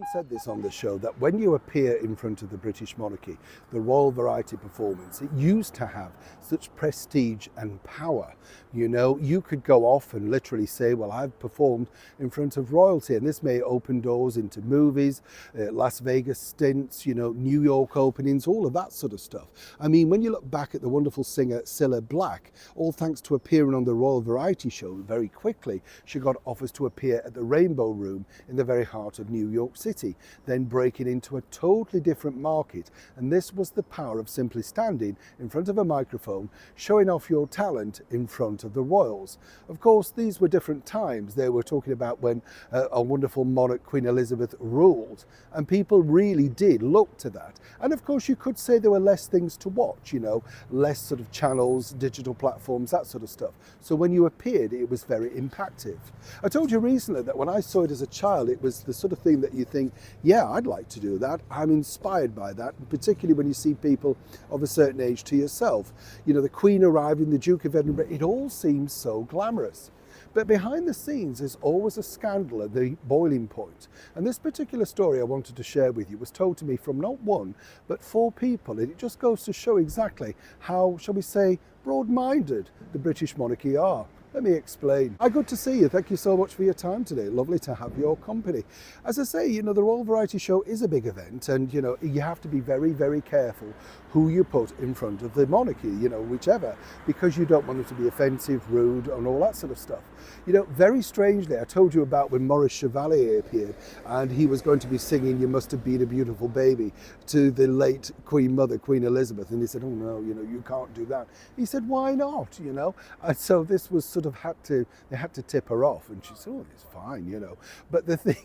Said this on the show that when you appear in front of the British monarchy, the Royal Variety Performance, it used to have such prestige and power. You know, you could go off and literally say, well, I've performed in front of royalty, and this may open doors into movies, Las Vegas stints, you know, New York openings, all of that sort of stuff. I mean, when you look back at the wonderful singer Cilla Black, all thanks to appearing on the Royal Variety Show very quickly, she got offers to appear at the Rainbow Room in the very heart of New York City, then breaking into a totally different market. And this was the power of simply standing in front of a microphone, showing off your talent in front of the royals. Of course, these were different times. They were talking about when a wonderful monarch, Queen Elizabeth, ruled, and people really did look to that. And of course, you could say there were less things to watch, you know, less sort of channels, digital platforms, that sort of stuff. So when you appeared, it was very impactful. I told you recently that when I saw it as a child, it was the sort of thing that you think, yeah, I'd like to do that. I'm inspired by that, particularly when you see people of a certain age to yourself. You know, the Queen arriving, the Duke of Edinburgh, it all seems so glamorous. But behind the scenes, there's always a scandal at the boiling point. And this particular story I wanted to share with you was told to me from not one, but 4 people. And it just goes to show exactly how, shall we say, broad-minded the British monarchy are. Let me explain. Hi, good to see you. Thank you so much for your time today. Lovely to have your company. As I say, you know, the Royal Variety Show is a big event, and, you know, you have to be very, very careful who you put in front of the monarchy, you know, whichever, because you don't want them to be offensive, rude, and all that sort of stuff. You know, very strangely, I told you about when Maurice Chevalier appeared, and he was going to be singing "You Must Have Been a Beautiful Baby" to the late Queen Mother, Queen Elizabeth, and he said, oh no, you know, you can't do that. He said, why not, you know? And so this was sort of they had to tip her off, and she said, oh, it's fine, you know. But the thing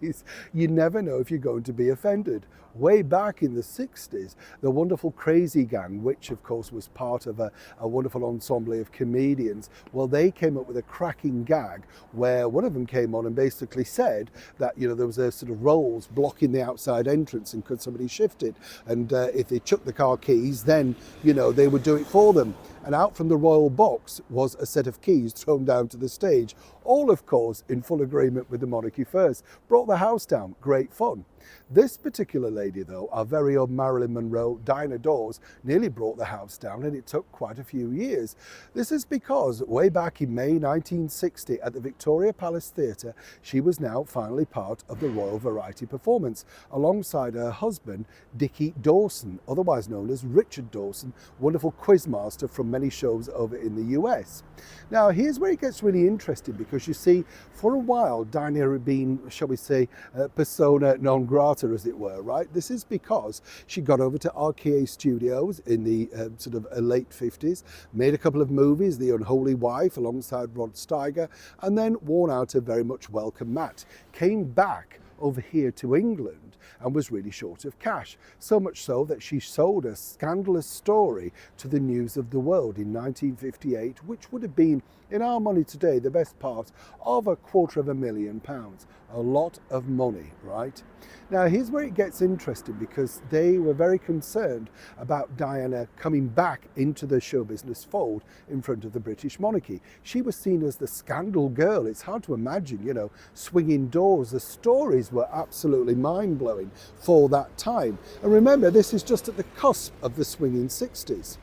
is, you never know if you're going to be offended. Way back in the 60s, the wonderful Crazy Gang, which of course was part of a wonderful ensemble of comedians, well, they came up with a cracking gag where one of them came on and basically said that, you know, there was a sort of rolls blocking the outside entrance, and could somebody shift it? And if they chucked the car keys, then, you know, they would do it for them. And out from the royal box was a set of keys thrown down to the stage, all of course in full agreement with the monarchy first. Brought the house down, great fun. This particular lady though, our very own Marilyn Monroe, Diana Dors, nearly brought the house down, and it took quite a few years. This is because way back in May 1960 at the Victoria Palace Theatre, she was now finally part of the Royal Variety Performance alongside her husband, Dickie Dawson, otherwise known as Richard Dawson, wonderful quizmaster from many shows over in the US. Now here's where it gets really interesting, because you see, for a while Diana had been, shall we say, persona non grata, as it were, right? This is because she got over to RKA Studios in the sort of late 50s, made a couple of movies, The Unholy Wife alongside Rod Steiger, and then worn out a very much welcome mat. Came back over here to England and was really short of cash. So much so that she sold a scandalous story to the News of the World in 1958, which would have been, in our money today, the best part of £250,000. A lot of money, right? Now here's where it gets interesting, because they were very concerned about Diana coming back into the show business fold in front of the British monarchy. She was seen as the scandal girl. It's hard to imagine, you know, swinging doors. The stories were absolutely mind-blowing for that time. And remember, this is just at the cusp of the swinging 60s.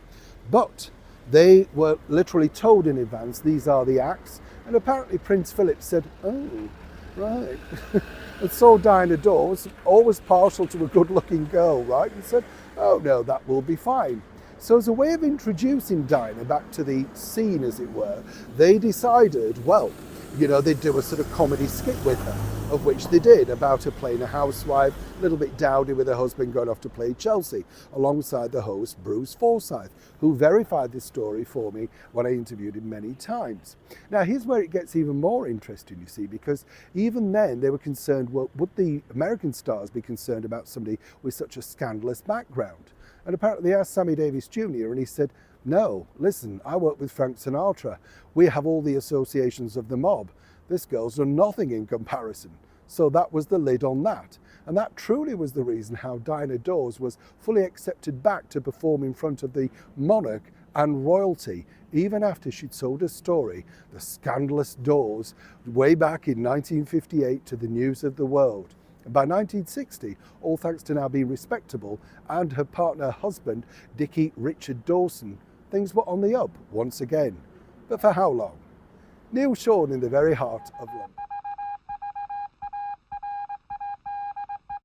But they were literally told in advance, these are the acts. And apparently Prince Philip said, oh, right. And so Diana Dors, always partial to a good-looking girl, right? And said, oh no, that will be fine. So as a way of introducing Diana back to the scene, as it were, they decided, well, you know, they'd do a sort of comedy skit with her, of which they did, about her playing a housewife, a little bit dowdy with her husband going off to play Chelsea, alongside the host Bruce Forsyth, who verified this story for me when I interviewed him many times. Now here's where it gets even more interesting, you see, because even then they were concerned, well, would the American stars be concerned about somebody with such a scandalous background? And apparently they asked Sammy Davis Jr. and he said, no, listen, I work with Frank Sinatra. We have all the associations of the mob. This girl's done nothing in comparison. So that was the lid on that. And that truly was the reason how Diana Dors was fully accepted back to perform in front of the monarch and royalty, even after she'd sold her story, The Scandalous Dors, way back in 1958 to the News of the World. And by 1960, all thanks to now being respectable and her partner husband, Dickie Richard Dawson, things were on the up once again. But for how long? Neil Sean in the very heart of London.